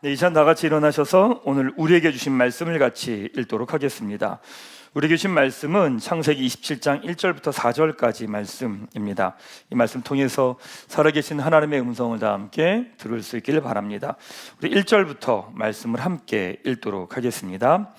이 시간 다 같이 일어나셔서 오늘 우리에게 주신 말씀을 같이 읽도록 하겠습니다. 우리에게 주신 말씀은 창세기 27장 1절부터 4절까지 말씀입니다. 이 말씀 통해서 살아계신 하나님의 음성을 다 함께 들을 수 있기를 바랍니다. 우리 1절부터 말씀을 함께 읽도록 하겠습니다.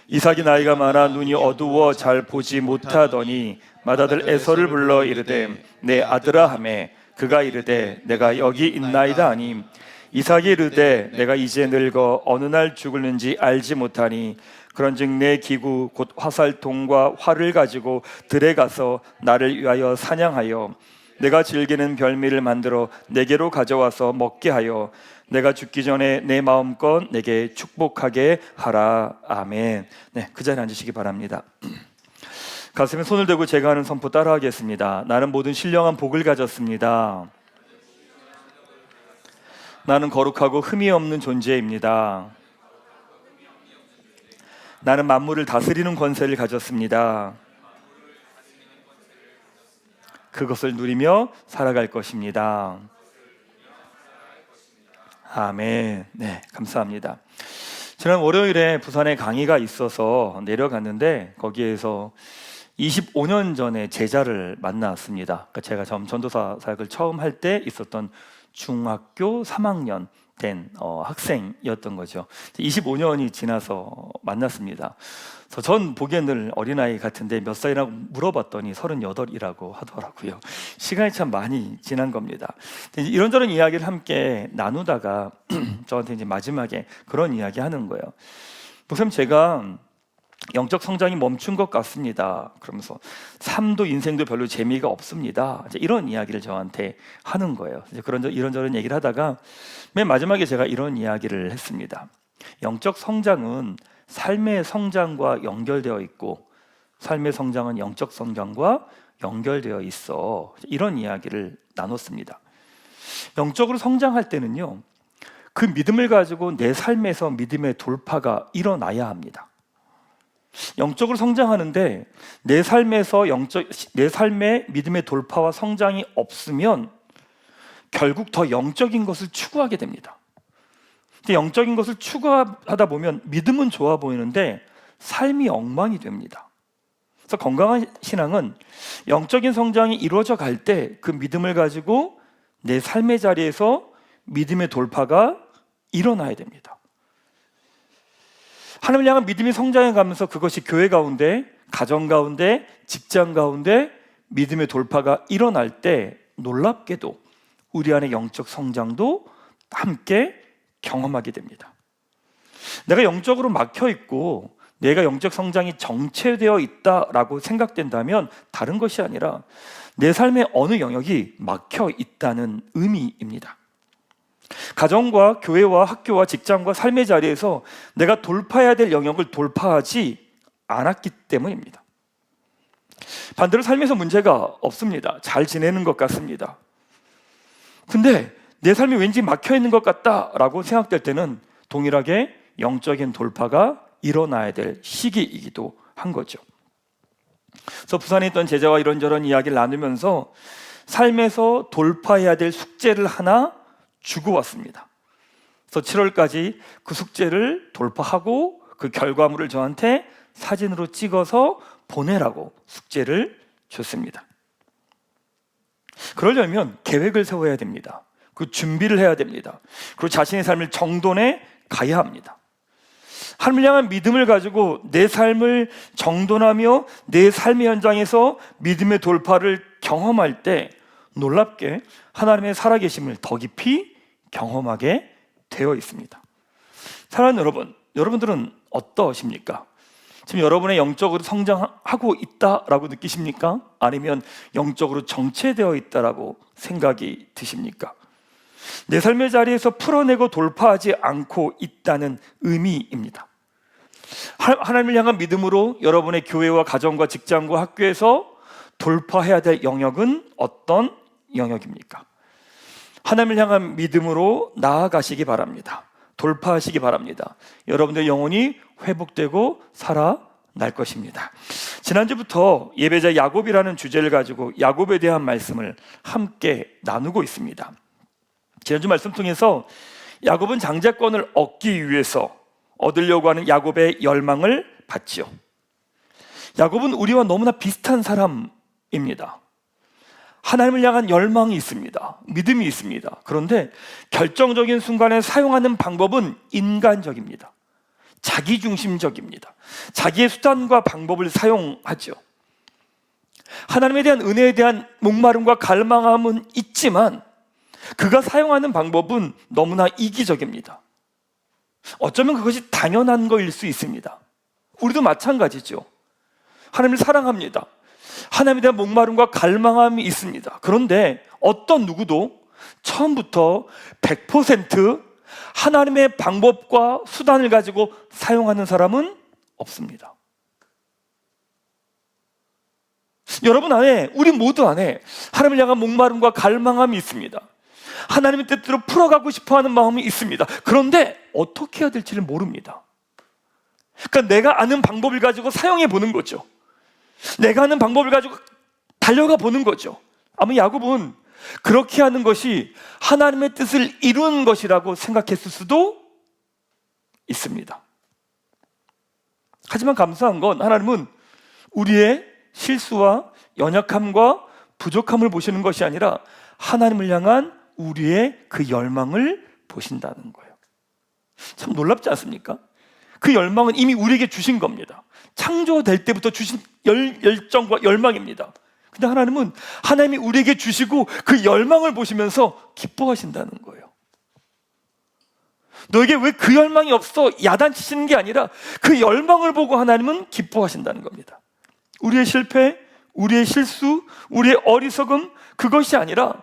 이삭이 나이가 많아 눈이 어두워 잘 보지 못하더니 맏아들 에서를 불러 이르되 내 아들아 하매 그가 이르되 내가 여기 있나이다 하니 이삭이 이르되 내가 이제 늙어 어느 날 죽을는지 알지 못하니 그런즉 내 기구 곧 화살통과 활을 가지고 들에 가서 나를 위하여 사냥하여 내가 즐기는 별미를 만들어 내게로 가져와서 먹게 하여 내가 죽기 전에 내 마음껏 내게 축복하게 하라. 아멘. 네, 그 자리에 앉으시기 바랍니다. 가슴에 손을 대고 제가 하는 선포 따라하겠습니다. 나는 모든 신령한 복을 가졌습니다. 나는 거룩하고 흠이 없는 존재입니다. 나는 만물을 다스리는 권세를 가졌습니다. 그것을 누리며 살아갈 것입니다. 아멘. 네, 감사합니다. 지난 월요일에 부산에 강의가 있어서 내려갔는데 거기에서 25년 전에 제자를 만났습니다. 그러니까 제가 전도사 사역을 처음 할 때 있었던 중학교 3학년 된 학생이었던 거죠. 25년이 지나서 만났습니다. 그래서 전 보기에는 어린아이 같은데 몇 살이라고 물어봤더니 38이라고 하더라고요. 시간이 참 많이 지난 겁니다. 이런저런 이야기를 함께 나누다가 저한테 이제 마지막에 그런 이야기 하는 거예요. 목사님, 제가 영적 성장이 멈춘 것 같습니다. 그러면서 삶도 인생도 별로 재미가 없습니다. 이런 이야기를 저한테 하는 거예요. 이런저런 얘기를 하다가 맨 마지막에 제가 이런 이야기를 했습니다. 영적 성장은 삶의 성장과 연결되어 있고 삶의 성장은 영적 성장과 연결되어 있어. 이런 이야기를 나눴습니다. 영적으로 성장할 때는요, 그 믿음을 가지고 내 삶에서 믿음의 돌파가 일어나야 합니다. 영적으로 성장하는데 내 삶의 믿음의 돌파와 성장이 없으면 결국 더 영적인 것을 추구하게 됩니다. 근데 영적인 것을 추구하다 보면 믿음은 좋아 보이는데 삶이 엉망이 됩니다. 그래서 건강한 신앙은 영적인 성장이 이루어져 갈 때 그 믿음을 가지고 내 삶의 자리에서 믿음의 돌파가 일어나야 됩니다. 하나님을 향한 믿음이 성장해 가면서 그것이 교회 가운데, 가정 가운데, 직장 가운데 믿음의 돌파가 일어날 때 놀랍게도 우리 안의 영적 성장도 함께 경험하게 됩니다. 내가 영적으로 막혀 있고 내가 영적 성장이 정체되어 있다라고 생각된다면 다른 것이 아니라 내 삶의 어느 영역이 막혀 있다는 의미입니다. 가정과 교회와 학교와 직장과 삶의 자리에서 내가 돌파해야 될 영역을 돌파하지 않았기 때문입니다. 반대로 삶에서 문제가 없습니다. 잘 지내는 것 같습니다. 근데 내 삶이 왠지 막혀 있는 것 같다라고 생각될 때는 동일하게 영적인 돌파가 일어나야 될 시기이기도 한 거죠. 그래서 부산에 있던 제자와 이런저런 이야기를 나누면서 삶에서 돌파해야 될 숙제를 하나 주고 왔습니다. 그래서 7월까지 그 숙제를 돌파하고 그 결과물을 저한테 사진으로 찍어서 보내라고 숙제를 줬습니다. 그러려면 계획을 세워야 됩니다. 그 준비를 해야 됩니다. 그리고 자신의 삶을 정돈해 가야 합니다. 하나님을 향한 믿음을 가지고 내 삶을 정돈하며 내 삶의 현장에서 믿음의 돌파를 경험할 때 놀랍게 하나님의 살아계심을 더 깊이 경험하게 되어 있습니다. 사랑하는 여러분, 여러분들은 어떠십니까? 지금 여러분의 영적으로 성장하고 있다라고 느끼십니까? 아니면 영적으로 정체되어 있다라고 생각이 드십니까? 내 삶의 자리에서 풀어내고 돌파하지 않고 있다는 의미입니다. 하나님을 향한 믿음으로 여러분의 교회와 가정과 직장과 학교에서 돌파해야 될 영역은 어떤 영역입니까? 하나님을 향한 믿음으로 나아가시기 바랍니다. 돌파하시기 바랍니다. 여러분들 영혼이 회복되고 살아날 것입니다. 지난주부터 예배자 야곱이라는 주제를 가지고 야곱에 대한 말씀을 함께 나누고 있습니다. 지난주 말씀 통해서 야곱은 장자권을 얻기 위해서 얻으려고 하는 야곱의 열망을 받지요. 야곱은 우리와 너무나 비슷한 사람입니다. 하나님을 향한 열망이 있습니다. 믿음이 있습니다. 그런데 결정적인 순간에 사용하는 방법은 인간적입니다. 자기중심적입니다. 자기의 수단과 방법을 사용하죠. 하나님에 대한 은혜에 대한 목마름과 갈망함은 있지만 그가 사용하는 방법은 너무나 이기적입니다. 어쩌면 그것이 당연한 것일 수 있습니다. 우리도 마찬가지죠. 하나님을 사랑합니다. 하나님에 대한 목마름과 갈망함이 있습니다. 그런데 어떤 누구도 처음부터 100% 하나님의 방법과 수단을 가지고 사용하는 사람은 없습니다. 여러분 안에, 우리 모두 안에 하나님을 향한 목마름과 갈망함이 있습니다. 하나님의 뜻대로 풀어가고 싶어하는 마음이 있습니다. 그런데 어떻게 해야 될지를 모릅니다. 그러니까 내가 아는 방법을 가지고 사용해 보는 거죠. 내가 아는 방법을 가지고 달려가 보는 거죠. 아마 야곱은 그렇게 하는 것이 하나님의 뜻을 이루는 것이라고 생각했을 수도 있습니다. 하지만 감사한 건 하나님은 우리의 실수와 연약함과 부족함을 보시는 것이 아니라 하나님을 향한 우리의 그 열망을 보신다는 거예요. 참 놀랍지 않습니까? 그 열망은 이미 우리에게 주신 겁니다. 창조될 때부터 주신 열정과 열망입니다. 근데 하나님은 하나님이 우리에게 주시고 그 열망을 보시면서 기뻐하신다는 거예요. 너에게 왜 그 열망이 없어? 야단치시는 게 아니라 그 열망을 보고 하나님은 기뻐하신다는 겁니다. 우리의 실패, 우리의 실수, 우리의 어리석음, 그것이 아니라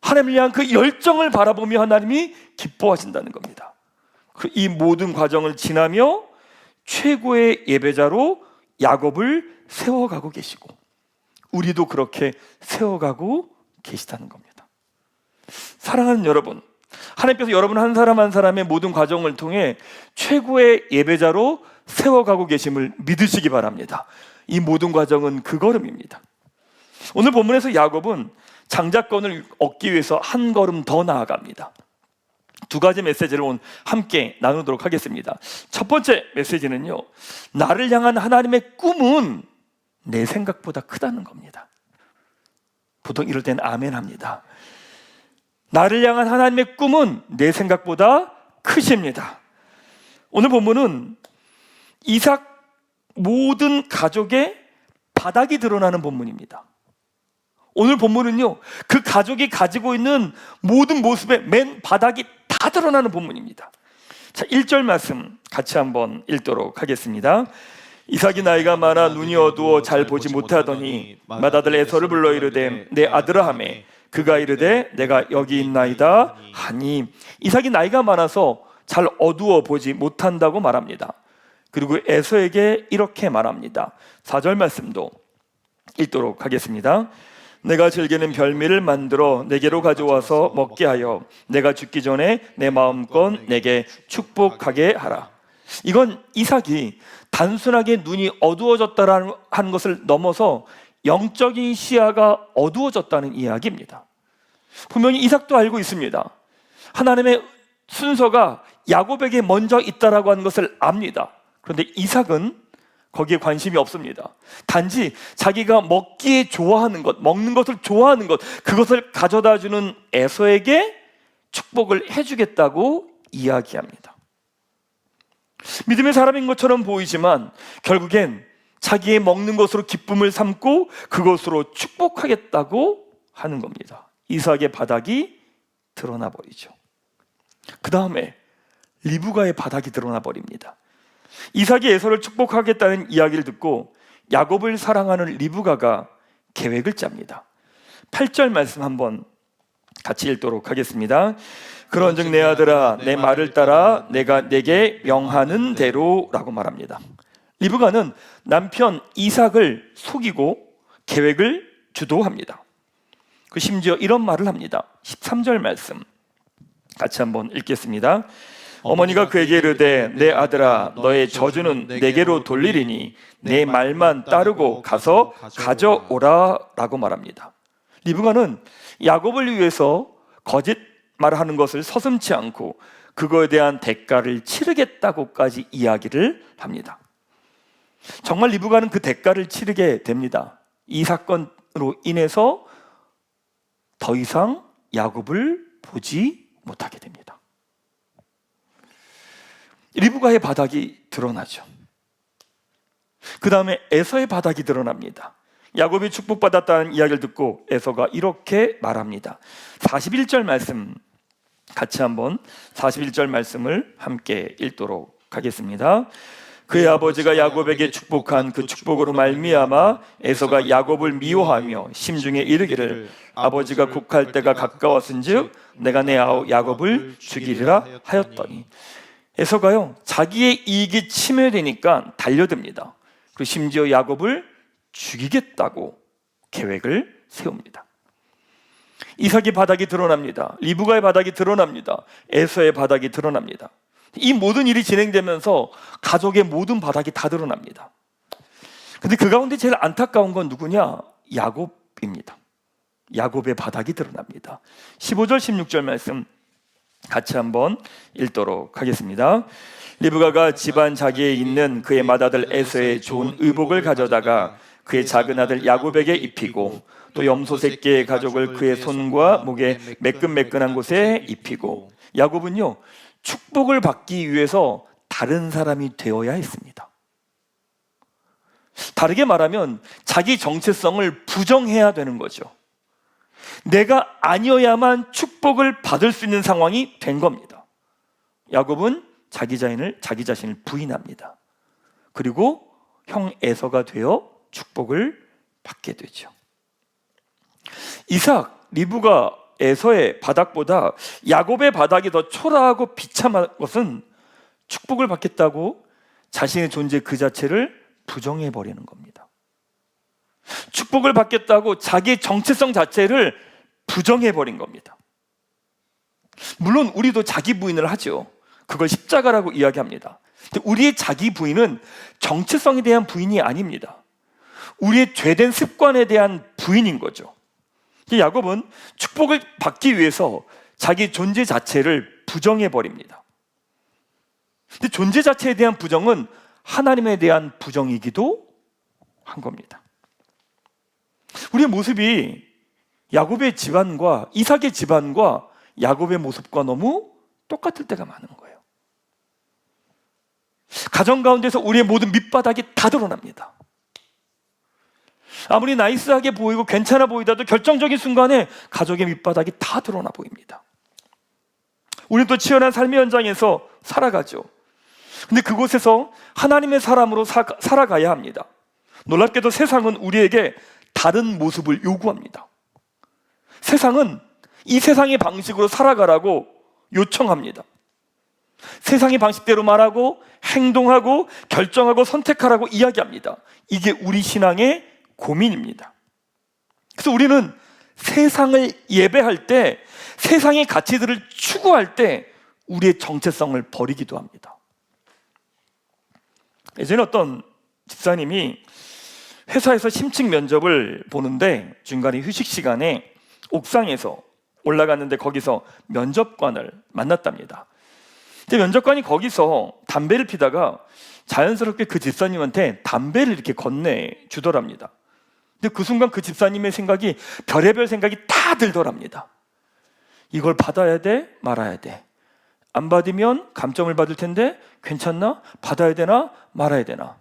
하나님을 향한 그 열정을 바라보며 하나님이 기뻐하신다는 겁니다. 이 모든 과정을 지나며 최고의 예배자로 야곱을 세워가고 계시고 우리도 그렇게 세워가고 계시다는 겁니다. 사랑하는 여러분, 하나님께서 여러분 한 사람 한 사람의 모든 과정을 통해 최고의 예배자로 세워가고 계심을 믿으시기 바랍니다. 이 모든 과정은 그 걸음입니다. 오늘 본문에서 야곱은 장자권을 얻기 위해서 한 걸음 더 나아갑니다. 두 가지 메시지를 오늘 함께 나누도록 하겠습니다. 첫 번째 메시지는요, 나를 향한 하나님의 꿈은 내 생각보다 크다는 겁니다. 보통 이럴 땐 아멘 합니다. 나를 향한 하나님의 꿈은 내 생각보다 크십니다. 오늘 본문은 이삭 모든 가족의 바닥이 드러나는 본문입니다. 오늘 본문은요, 그 가족이 가지고 있는 모든 모습의 맨 바닥이 다 드러나는 본문입니다. 자, 1절 말씀 같이 한번 읽도록 하겠습니다. 이삭이 나이가 많아 눈이 어두워 잘 보지 못하더니 맏아들 에서를 불러 이르되 내 아들아 하매 그가 이르되 내가 여기 있나이다 하니, 이삭이 나이가 많아서 잘 어두워 보지 못한다고 말합니다. 그리고 에서에게 이렇게 말합니다. 4절 말씀도 읽도록 하겠습니다. 내가 즐기는 별미를 만들어 내게로 가져와서 먹게 하여 내가 죽기 전에 내 마음껏 내게 축복하게 하라. 이건 이삭이 단순하게 눈이 어두워졌다는 것을 넘어서 영적인 시야가 어두워졌다는 이야기입니다. 분명히 이삭도 알고 있습니다. 하나님의 순서가 야곱에게 먼저 있다라고 하는 것을 압니다. 그런데 이삭은 거기에 관심이 없습니다. 단지 자기가 먹기에 좋아하는 것, 먹는 것을 좋아하는 것, 그것을 가져다 주는 에서에게 축복을 해주겠다고 이야기합니다. 믿음의 사람인 것처럼 보이지만 결국엔 자기의 먹는 것으로 기쁨을 삼고 그것으로 축복하겠다고 하는 겁니다. 이삭의 바닥이 드러나 버리죠. 그 다음에 리브가의 바닥이 드러나 버립니다. 이삭이 에서를 축복하겠다는 이야기를 듣고 야곱을 사랑하는 리브가가 계획을 짭니다. 8절 말씀 한번 같이 읽도록 하겠습니다. 그런즉 내 아들아 내 말을 따라 내가 내게 명하는 대로라고 말합니다. 리브가는 남편 이삭을 속이고 계획을 주도합니다. 그 심지어 이런 말을 합니다. 13절 말씀 같이 한번 읽겠습니다. 어머니가 그에게 이르되 내 아들아 너의 저주는 내게로 돌리리니 내 말만 따르고 가서 가져오라 라고 말합니다. 리브가는 야곱을 위해서 거짓 말하는 것을 서슴지 않고 그거에 대한 대가를 치르겠다고까지 이야기를 합니다. 정말 리브가는 그 대가를 치르게 됩니다. 이 사건으로 인해서 더 이상 야곱을 보지 못하게 됩니다. 리브가의 바닥이 드러나죠. 그 다음에 에서의 바닥이 드러납니다. 야곱이 축복받았다는 이야기를 듣고 에서가 이렇게 말합니다. 41절 말씀 같이 한번 41절 말씀을 함께 읽도록 하겠습니다. 그의 아버지가 야곱에게 축복한 그 축복으로 말미암아 에서가 야곱을 미워하며 심중에 이르기를 아버지가 곡할 때가 가까웠은즉 내가 내 아우 야곱을 죽이리라 하였더니 에서가요 자기의 이익이 침해되니까 달려듭니다. 그리고 심지어 야곱을 죽이겠다고 계획을 세웁니다. 이삭의 바닥이 드러납니다. 리브가의 바닥이 드러납니다. 에서의 바닥이 드러납니다. 이 모든 일이 진행되면서 가족의 모든 바닥이 다 드러납니다. 근데 그 가운데 제일 안타까운 건 누구냐? 야곱입니다. 야곱의 바닥이 드러납니다. 15절 16절 말씀 같이 한번 읽도록 하겠습니다. 리브가가 집안 자기에 있는 그의 맏아들 에서의 좋은 의복을 가져다가 그의 작은 아들 야곱에게 입히고 또 염소 새끼의 가죽을 그의 손과 목에 매끈매끈한 곳에 입히고 야곱은요 축복을 받기 위해서 다른 사람이 되어야 했습니다. 다르게 말하면 자기 정체성을 부정해야 되는 거죠. 내가 아니어야만 축복을 받을 수 있는 상황이 된 겁니다. 야곱은 자기 자신을 부인합니다. 그리고 형 에서가 되어 축복을 받게 되죠. 이삭, 리브가 에서의 바닥보다 야곱의 바닥이 더 초라하고 비참한 것은 축복을 받겠다고 자신의 존재 그 자체를 부정해버리는 겁니다. 축복을 받겠다고 자기의 정체성 자체를 부정해버린 겁니다. 물론 우리도 자기 부인을 하죠. 그걸 십자가라고 이야기합니다. 근데 우리의 자기 부인은 정체성에 대한 부인이 아닙니다. 우리의 죄된 습관에 대한 부인인 거죠. 야곱은 축복을 받기 위해서 자기 존재 자체를 부정해버립니다. 근데 존재 자체에 대한 부정은 하나님에 대한 부정이기도 한 겁니다. 우리의 모습이 야곱의 집안과 이삭의 집안과 야곱의 모습과 너무 똑같을 때가 많은 거예요. 가정 가운데서 우리의 모든 밑바닥이 다 드러납니다. 아무리 나이스하게 보이고 괜찮아 보이다도 결정적인 순간에 가족의 밑바닥이 다 드러나 보입니다. 우리는 또 치열한 삶의 현장에서 살아가죠. 근데 그곳에서 하나님의 사람으로 살아가야 합니다. 놀랍게도 세상은 우리에게 다른 모습을 요구합니다. 세상은 이 세상의 방식으로 살아가라고 요청합니다. 세상의 방식대로 말하고 행동하고 결정하고 선택하라고 이야기합니다. 이게 우리 신앙의 고민입니다. 그래서 우리는 세상을 예배할 때, 세상의 가치들을 추구할 때 우리의 정체성을 버리기도 합니다. 예전에 어떤 집사님이 회사에서 심층 면접을 보는데 중간에 휴식 시간에 옥상에서 올라갔는데 거기서 면접관을 만났답니다. 근데 면접관이 거기서 담배를 피다가 자연스럽게 그 집사님한테 담배를 이렇게 건네주더랍니다. 근데 그 순간 그 집사님의 생각이 별의별 생각이 다 들더랍니다. 이걸 받아야 돼? 말아야 돼? 안 받으면 감점을 받을 텐데 괜찮나? 받아야 되나? 말아야 되나?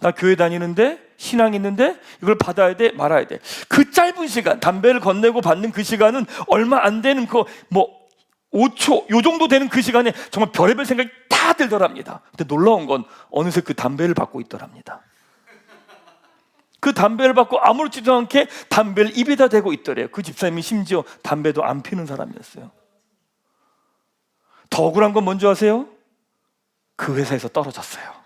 나 교회 다니는데 신앙 있는데 이걸 받아야 돼? 말아야 돼? 그 짧은 시간, 담배를 건네고 받는 그 시간은 얼마 안 되는 5초 요 정도 되는 그 시간에 정말 별의별 생각이 다 들더랍니다. 근데 놀라운 건 어느새 그 담배를 받고 있더랍니다. 그 담배를 받고 아무렇지도 않게 담배를 입에다 대고 있더래요. 그 집사님이 심지어 담배도 안 피는 사람이었어요. 더 억울한 건 뭔지 아세요? 그 회사에서 떨어졌어요.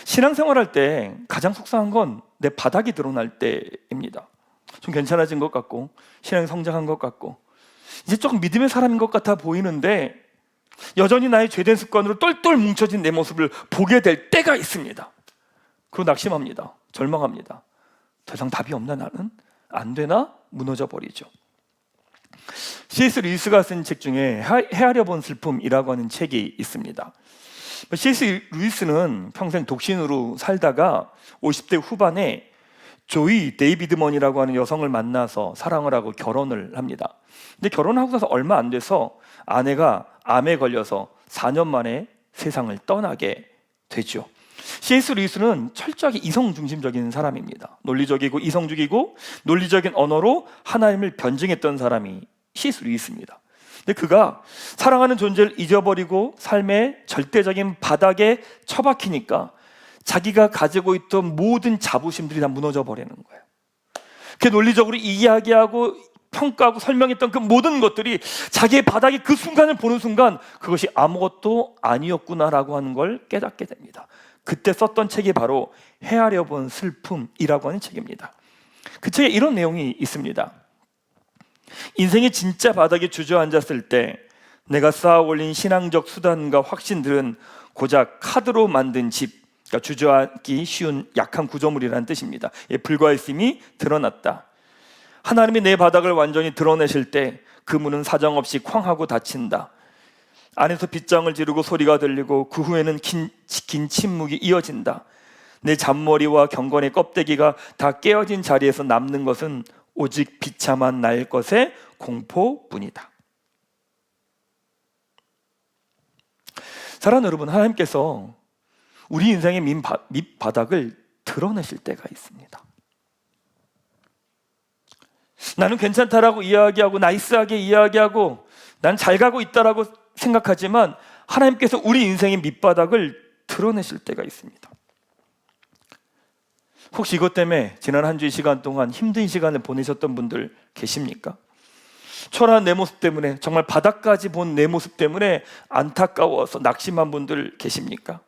신앙생활할 때 가장 속상한 건 내 바닥이 드러날 때입니다. 좀 괜찮아진 것 같고 신앙이 성장한 것 같고 이제 조금 믿음의 사람인 것 같아 보이는데 여전히 나의 죄된 습관으로 똘똘 뭉쳐진 내 모습을 보게 될 때가 있습니다. 그리고 낙심합니다. 절망합니다. 더 이상 답이 없나 나는? 안 되나 무너져 버리죠. C.S. 루이스가 쓴 책 중에 헤아려 본 슬픔이라고 하는 책이 있습니다. C.S. 루이스는 평생 독신으로 살다가 50대 후반에 조이 데이비드먼이라고 하는 여성을 만나서 사랑을 하고 결혼을 합니다. 근데 결혼하고 나서 얼마 안 돼서 아내가 암에 걸려서 4년 만에 세상을 떠나게 되죠. C.S. 루이스는 철저하게 이성 중심적인 사람입니다. 논리적이고 이성적이고 논리적인 언어로 하나님을 변증했던 사람이 C.S. 루이스입니다. 근데 그가 사랑하는 존재를 잊어버리고 삶의 절대적인 바닥에 처박히니까 자기가 가지고 있던 모든 자부심들이 다 무너져 버리는 거예요. 그 논리적으로 이야기하고 평가하고 설명했던 그 모든 것들이 자기의 바닥에 그 순간을 보는 순간 그것이 아무것도 아니었구나라고 하는 걸 깨닫게 됩니다. 그때 썼던 책이 바로 헤아려 본 슬픔이라고 하는 책입니다. 그 책에 이런 내용이 있습니다. 인생의 진짜 바닥에 주저앉았을 때 내가 쌓아 올린 신앙적 수단과 확신들은 고작 카드로 만든 집, 그러니까 주저앉기 쉬운 약한 구조물이라는 뜻입니다. 불과했음이 드러났다. 하나님이 내 바닥을 완전히 드러내실 때 그 문은 사정없이 쾅하고 닫힌다. 안에서 빗장을 지르고 소리가 들리고 그 후에는 긴 침묵이 이어진다. 내 잔머리와 경건의 껍데기가 다 깨어진 자리에서 남는 것은 오직 비참한 나의 것의 공포뿐이다. 사랑하는 여러분, 하나님께서 우리 인생의 밑바닥을 드러내실 때가 있습니다. 나는 괜찮다라고 이야기하고 나이스하게 이야기하고 난 잘 가고 있다라고 생각하지만 하나님께서 우리 인생의 밑바닥을 드러내실 때가 있습니다. 혹시 이것 때문에 지난 한 주의 시간 동안 힘든 시간을 보내셨던 분들 계십니까? 초라한 내 모습 때문에, 정말 바닥까지 본 내 모습 때문에 안타까워서 낙심한 분들 계십니까?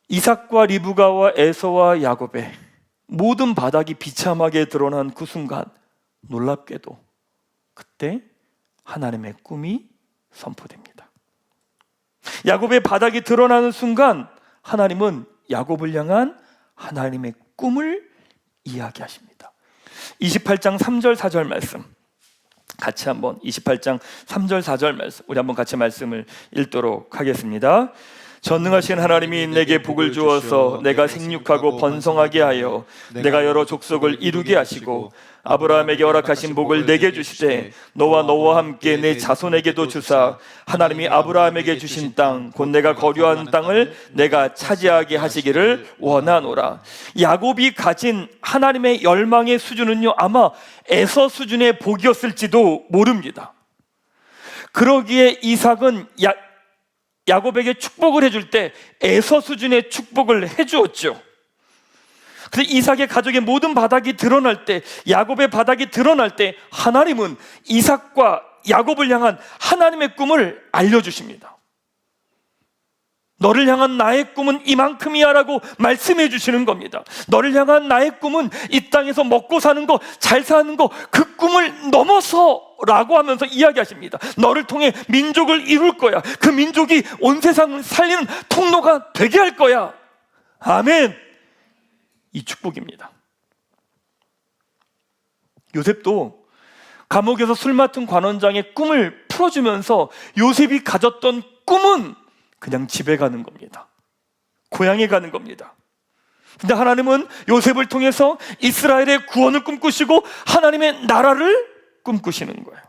이삭과 리브가와 에서와 야곱의 모든 바닥이 비참하게 드러난 그 순간, 놀랍게도 그때 하나님의 꿈이 선포됩니다. 야곱의 바닥이 드러나는 순간 하나님은 야곱을 향한 하나님의 꿈을 이야기하십니다. 28장 3절 4절 말씀 같이 한번, 28장 3절 4절 말씀 우리 한번 같이 말씀을 읽도록 하겠습니다. 전능하신 하나님이 내게 복을 주어서 내가 생육하고 번성하게 하여 내가 여러 족속을 이루게 하시고 아브라함에게 허락하신 복을 내게 주시되 너와 함께 내 자손에게도 주사 하나님이 아브라함에게 주신 땅 곧 내가 거류한 땅을 내가 차지하게 하시기를 원하노라. 야곱이 가진 하나님의 열망의 수준은요, 아마 에서 수준의 복이었을지도 모릅니다. 그러기에 이삭은 야곱에게 축복을 해줄 때 에서 수준의 축복을 해주었죠. 그래서 이삭의 가족의 모든 바닥이 드러날 때, 야곱의 바닥이 드러날 때 하나님은 이삭과 야곱을 향한 하나님의 꿈을 알려주십니다. 너를 향한 나의 꿈은 이만큼이야 라고 말씀해 주시는 겁니다. 너를 향한 나의 꿈은 이 땅에서 먹고 사는 거, 잘 사는 거, 그 꿈을 넘어서 라고 하면서 이야기하십니다. 너를 통해 민족을 이룰 거야. 그 민족이 온 세상을 살리는 통로가 되게 할 거야. 아멘. 이 축복입니다. 요셉도 감옥에서 술 맡은 관원장의 꿈을 풀어주면서 요셉이 가졌던 꿈은 그냥 집에 가는 겁니다. 고향에 가는 겁니다. 근데 하나님은 요셉을 통해서 이스라엘의 구원을 꿈꾸시고 하나님의 나라를 꿈꾸시는 거예요.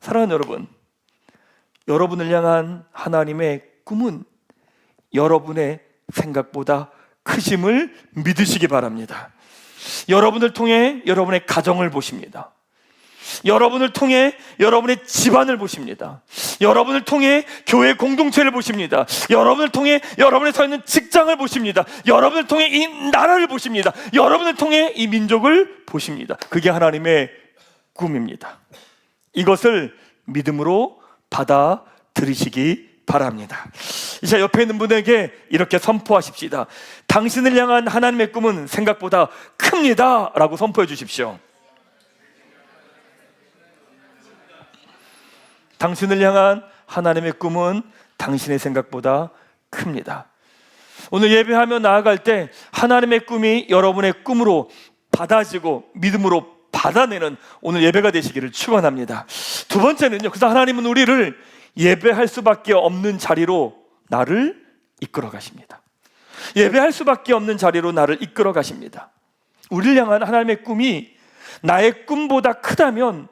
사랑하는 여러분, 여러분을 향한 하나님의 꿈은 여러분의 생각보다 크심을 믿으시기 바랍니다. 여러분을 통해 여러분의 가정을 보십니다. 여러분을 통해 여러분의 집안을 보십니다. 여러분을 통해 교회 공동체를 보십니다. 여러분을 통해 여러분의 서 있는 직장을 보십니다. 여러분을 통해 이 나라를 보십니다. 여러분을 통해 이 민족을 보십니다. 그게 하나님의 꿈입니다. 이것을 믿음으로 받아들이시기 바랍니다. 이제 옆에 있는 분에게 이렇게 선포하십시다. 당신을 향한 하나님의 꿈은 생각보다 큽니다 라고 선포해 주십시오. 당신을 향한 하나님의 꿈은 당신의 생각보다 큽니다. 오늘 예배하며 나아갈 때 하나님의 꿈이 여러분의 꿈으로 받아지고 믿음으로 받아내는 오늘 예배가 되시기를 축원합니다. 두 번째는요, 그래서 하나님은 우리를 예배할 수밖에 없는 자리로 나를 이끌어 가십니다. 예배할 수밖에 없는 자리로 나를 이끌어 가십니다. 우리를 향한 하나님의 꿈이 나의 꿈보다 크다면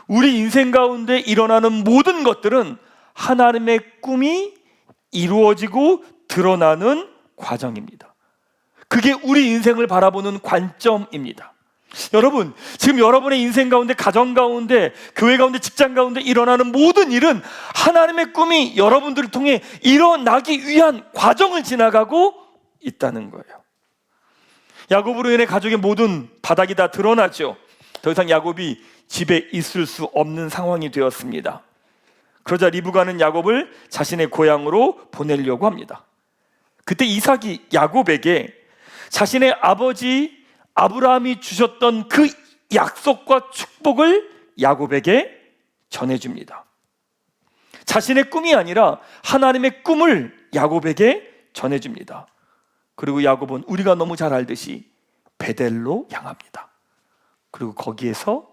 우리 인생 가운데 일어나는 모든 것들은 하나님의 꿈이 이루어지고 드러나는 과정입니다. 그게 우리 인생을 바라보는 관점입니다. 여러분, 지금 여러분의 인생 가운데, 가정 가운데, 교회 가운데, 직장 가운데 일어나는 모든 일은 하나님의 꿈이 여러분들을 통해 일어나기 위한 과정을 지나가고 있다는 거예요. 야곱으로 인해 가족의 모든 바닥이 다 드러나죠. 더 이상 야곱이 집에 있을 수 없는 상황이 되었습니다. 그러자 리브가는 야곱을 자신의 고향으로 보내려고 합니다. 그때 이삭이 야곱에게 자신의 아버지 아브라함이 주셨던 그 약속과 축복을 야곱에게 전해줍니다. 자신의 꿈이 아니라 하나님의 꿈을 야곱에게 전해줍니다. 그리고 야곱은 우리가 너무 잘 알듯이 베델로 향합니다. 그리고 거기에서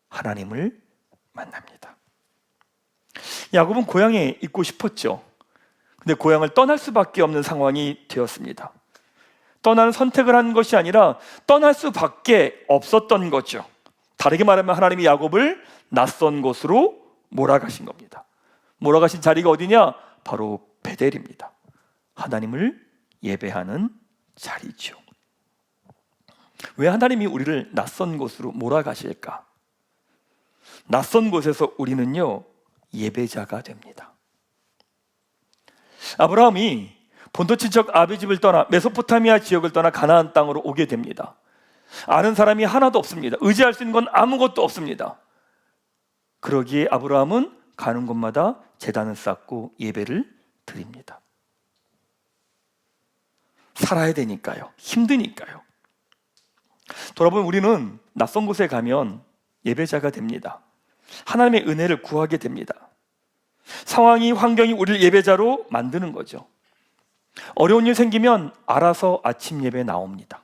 하나님을 만납니다. 야곱은 고향에 있고 싶었죠. 근데 고향을 떠날 수밖에 없는 상황이 되었습니다. 떠나는 선택을 한 것이 아니라 떠날 수밖에 없었던 거죠. 다르게 말하면 하나님이 야곱을 낯선 곳으로 몰아가신 겁니다. 몰아가신 자리가 어디냐? 바로 베델입니다. 하나님을 예배하는 자리죠. 왜 하나님이 우리를 낯선 곳으로 몰아가실까? 낯선 곳에서 우리는요, 예배자가 됩니다. 아브라함이 본토 친척 아비집을 떠나 메소포타미아 지역을 떠나 가나안 땅으로 오게 됩니다. 아는 사람이 하나도 없습니다. 의지할 수 있는 건 아무것도 없습니다. 그러기에 아브라함은 가는 곳마다 제단을 쌓고 예배를 드립니다. 살아야 되니까요. 힘드니까요. 돌아보면 우리는 낯선 곳에 가면 예배자가 됩니다. 하나님의 은혜를 구하게 됩니다. 상황이, 환경이 우리를 예배자로 만드는 거죠. 어려운 일 생기면 알아서 아침 예배 나옵니다.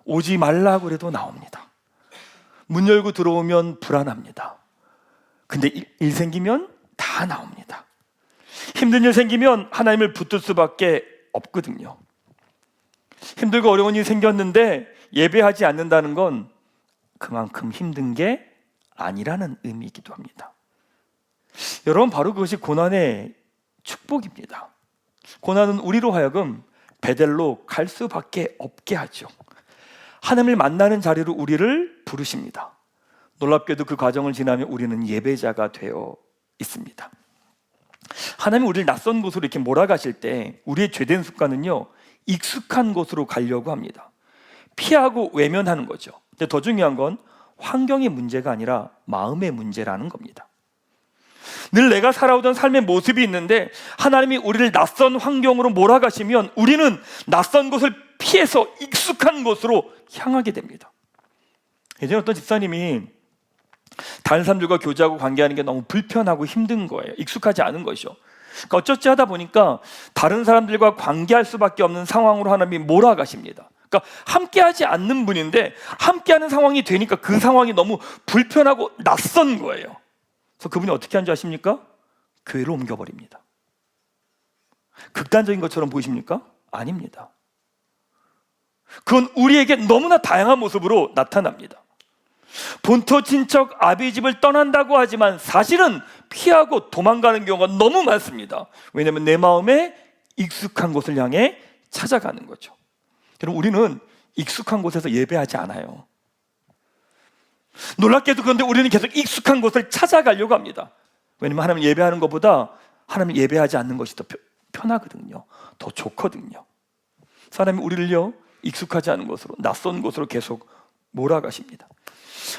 오지 말라고 그래도 나옵니다. 문 열고 들어오면 불안합니다. 근데 일 생기면 다 나옵니다. 힘든 일 생기면 하나님을 붙들 수밖에 없거든요. 힘들고 어려운 일이 생겼는데 예배하지 않는다는 건 그만큼 힘든 게 아니라는 의미이기도 합니다. 여러분, 바로 그것이 고난의 축복입니다. 고난은 우리로 하여금 베델로 갈 수밖에 없게 하죠. 하나님을 만나는 자리로 우리를 부르십니다. 놀랍게도 그 과정을 지나면 우리는 예배자가 되어 있습니다. 하나님이 우리를 낯선 곳으로 이렇게 몰아가실 때 우리의 죄된 습관은요, 익숙한 곳으로 가려고 합니다. 피하고 외면하는 거죠. 근데 더 중요한 건 환경의 문제가 아니라 마음의 문제라는 겁니다. 늘 내가 살아오던 삶의 모습이 있는데 하나님이 우리를 낯선 환경으로 몰아가시면 우리는 낯선 곳을 피해서 익숙한 곳으로 향하게 됩니다. 예전에 어떤 집사님이 다른 사람들과 교제하고 관계하는 게 너무 불편하고 힘든 거예요. 익숙하지 않은 것이죠. 그러니까 어쩌지 하다 보니까 다른 사람들과 관계할 수밖에 없는 상황으로 하나님이 몰아가십니다. 그러니까 함께하지 않는 분인데 함께하는 상황이 되니까 그 상황이 너무 불편하고 낯선 거예요. 그래서 그분이 어떻게 한 줄 아십니까? 교회로 옮겨버립니다. 극단적인 것처럼 보이십니까? 아닙니다. 그건 우리에게 너무나 다양한 모습으로 나타납니다. 본토 친척 아비집을 떠난다고 하지만 사실은 피하고 도망가는 경우가 너무 많습니다. 왜냐하면 내 마음에 익숙한 곳을 향해 찾아가는 거죠. 여러분, 우리는 익숙한 곳에서 예배하지 않아요. 놀랍게도 그런데 우리는 계속 익숙한 곳을 찾아가려고 합니다. 왜냐하면 하나님 예배하는 것보다 하나님 예배하지 않는 것이 더 편하거든요. 더 좋거든요. 사람이 우리를요, 익숙하지 않은 곳으로, 낯선 곳으로 계속 몰아가십니다.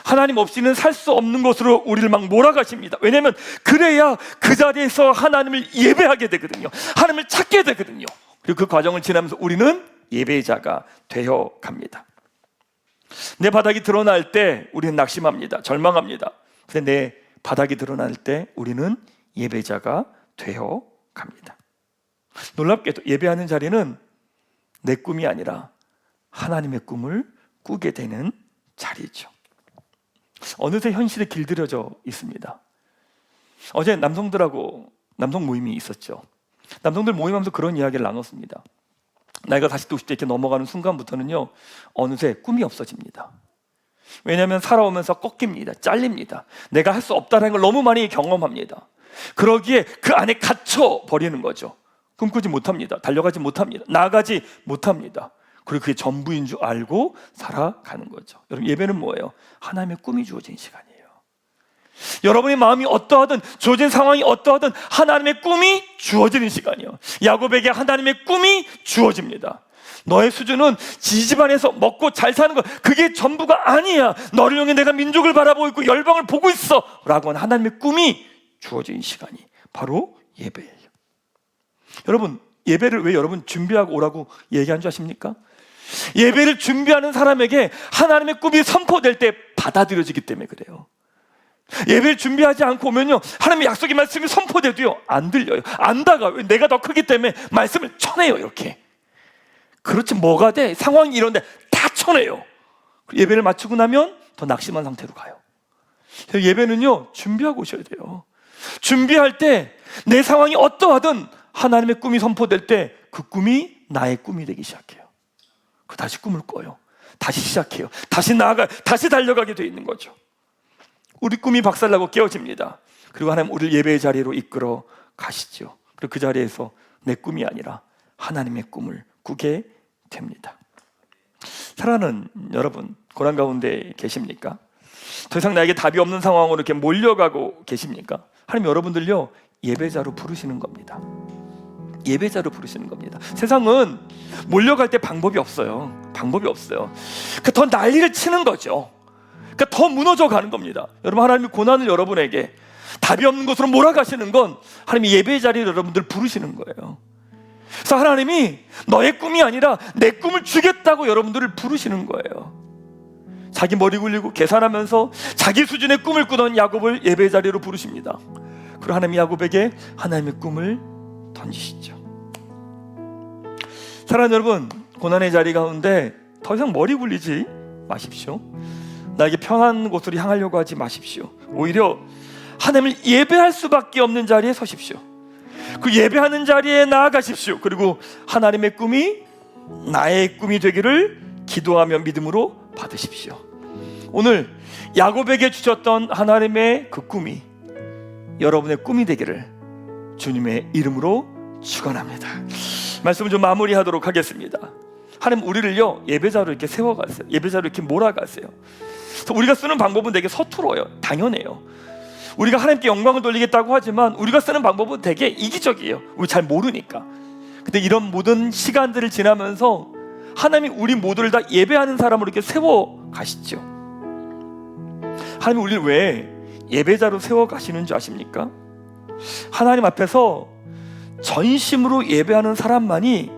하나님 없이는 살 수 없는 곳으로 우리를 막 몰아가십니다. 왜냐하면 그래야 그 자리에서 하나님을 예배하게 되거든요. 하나님을 찾게 되거든요. 그리고 그 과정을 지나면서 우리는 예배자가 되어 갑니다. 내 바닥이 드러날 때 우리는 낙심합니다. 절망합니다. 근데 내 바닥이 드러날 때 우리는 예배자가 되어 갑니다. 놀랍게도 예배하는 자리는 내 꿈이 아니라 하나님의 꿈을 꾸게 되는 자리죠. 어느새 현실에 길들여져 있습니다. 어제 남성들하고 남성 모임이 있었죠. 남성들 모임하면서 그런 이야기를 나눴습니다. 나이가 40대 50대 이렇게 넘어가는 순간부터는요, 어느새 꿈이 없어집니다. 왜냐하면 살아오면서 꺾입니다. 잘립니다. 내가 할 수 없다는 걸 너무 많이 경험합니다. 그러기에 그 안에 갇혀 버리는 거죠. 꿈꾸지 못합니다. 달려가지 못합니다. 나아가지 못합니다. 그리고 그게 전부인 줄 알고 살아가는 거죠. 여러분, 예배는 뭐예요? 하나님의 꿈이 주어진 시간이에요. 여러분의 마음이 어떠하든, 주어진 상황이 어떠하든 하나님의 꿈이 주어지는 시간이에요. 야곱에게 하나님의 꿈이 주어집니다. 너의 수준은 지지반에서 먹고 잘 사는 것, 그게 전부가 아니야. 너를 향해 내가 민족을 바라보고 있고 열방을 보고 있어 라고 하는 하나님의 꿈이 주어진 시간이 바로 예배예요. 여러분, 예배를 왜 여러분 준비하고 오라고 얘기한 줄 아십니까? 예배를 준비하는 사람에게 하나님의 꿈이 선포될 때 받아들여지기 때문에 그래요. 예배를 준비하지 않고 오면요, 하나님의 약속의 말씀이 선포돼도요 안 들려요. 안 다가와요. 내가 더 크기 때문에 말씀을 쳐내요. 이렇게. 그렇지 뭐가 돼? 상황이 이런데 다 쳐내요. 예배를 마치고 나면 더 낙심한 상태로 가요. 예배는요 준비하고 오셔야 돼요. 준비할 때 내 상황이 어떠하든 하나님의 꿈이 선포될 때 그 꿈이 나의 꿈이 되기 시작해요. 그 다시 꿈을 꿔요. 다시 시작해요. 다시 나아가, 다시 달려가게 돼 있는 거죠. 우리 꿈이 박살나고 깨어집니다. 그리고 하나님 우리를 예배의 자리로 이끌어 가시죠. 그리고 그 자리에서 내 꿈이 아니라 하나님의 꿈을 꾸게 됩니다. 사랑하는 여러분, 고난 가운데 계십니까? 더 이상 나에게 답이 없는 상황으로 이렇게 몰려가고 계십니까? 하나님 여러분들요 예배자로 부르시는 겁니다. 예배자로 부르시는 겁니다. 세상은 몰려갈 때 방법이 없어요. 방법이 없어요. 더 난리를 치는 거죠. 더 무너져 가는 겁니다. 여러분, 하나님이 고난을 여러분에게 답이 없는 곳으로 몰아가시는 건 하나님이 예배의 자리를 여러분들 부르시는 거예요. 그래서 하나님이 너의 꿈이 아니라 내 꿈을 주겠다고 여러분들을 부르시는 거예요. 자기 머리 굴리고 계산하면서 자기 수준의 꿈을 꾸던 야곱을 예배의 자리로 부르십니다. 그리고 하나님이 야곱에게 하나님의 꿈을 던지시죠. 사랑하는 여러분, 고난의 자리 가운데 더 이상 머리 굴리지 마십시오. 나에게 편한 곳으로 향하려고 하지 마십시오. 오히려 하나님을 예배할 수밖에 없는 자리에 서십시오. 그 예배하는 자리에 나아가십시오. 그리고 하나님의 꿈이 나의 꿈이 되기를 기도하며 믿음으로 받으십시오. 오늘 야곱에게 주셨던 하나님의 그 꿈이 여러분의 꿈이 되기를 주님의 이름으로 축원합니다. 말씀을 좀 마무리하도록 하겠습니다. 하나님 우리를요 예배자로 이렇게 세워가세요. 예배자로 이렇게 몰아가세요. 우리가 쓰는 방법은 되게 서툴어요. 당연해요. 우리가 하나님께 영광을 돌리겠다고 하지만 우리가 쓰는 방법은 되게 이기적이에요. 우리 잘 모르니까. 근데 이런 모든 시간들을 지나면서 하나님이 우리 모두를 다 예배하는 사람으로 이렇게 세워 가시죠. 하나님이 우리를 왜 예배자로 세워 가시는 줄 아십니까? 하나님 앞에서 전심으로 예배하는 사람만이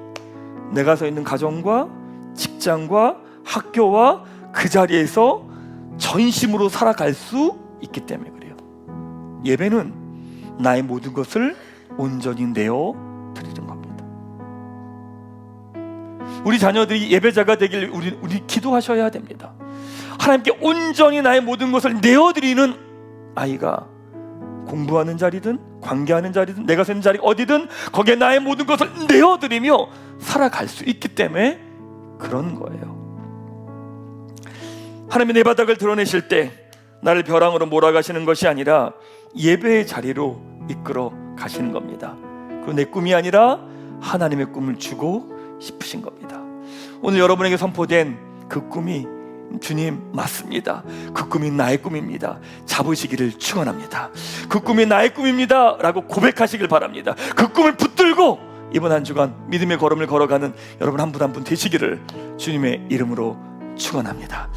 내가 서 있는 가정과 직장과 학교와 그 자리에서 전심으로 살아갈 수 있기 때문에 그래요. 예배는 나의 모든 것을 온전히 내어 드리는 겁니다. 우리 자녀들이 예배자가 되길 우리 기도하셔야 됩니다. 하나님께 온전히 나의 모든 것을 내어드리는 아이가 공부하는 자리든 관계하는 자리든 내가 서는 자리 어디든 거기에 나의 모든 것을 내어드리며 살아갈 수 있기 때문에 그런 거예요. 하나님이 내 바닥을 드러내실 때 나를 벼랑으로 몰아가시는 것이 아니라 예배의 자리로 이끌어 가시는 겁니다. 그리고 내 꿈이 아니라 하나님의 꿈을 주고 싶으신 겁니다. 오늘 여러분에게 선포된 그 꿈이 주님 맞습니다. 그 꿈이 나의 꿈입니다. 잡으시기를 축원합니다. 그 꿈이 나의 꿈입니다 라고 고백하시길 바랍니다. 그 꿈을 붙들고 이번 한 주간 믿음의 걸음을 걸어가는 여러분 한 분 한 분 되시기를 주님의 이름으로 축원합니다.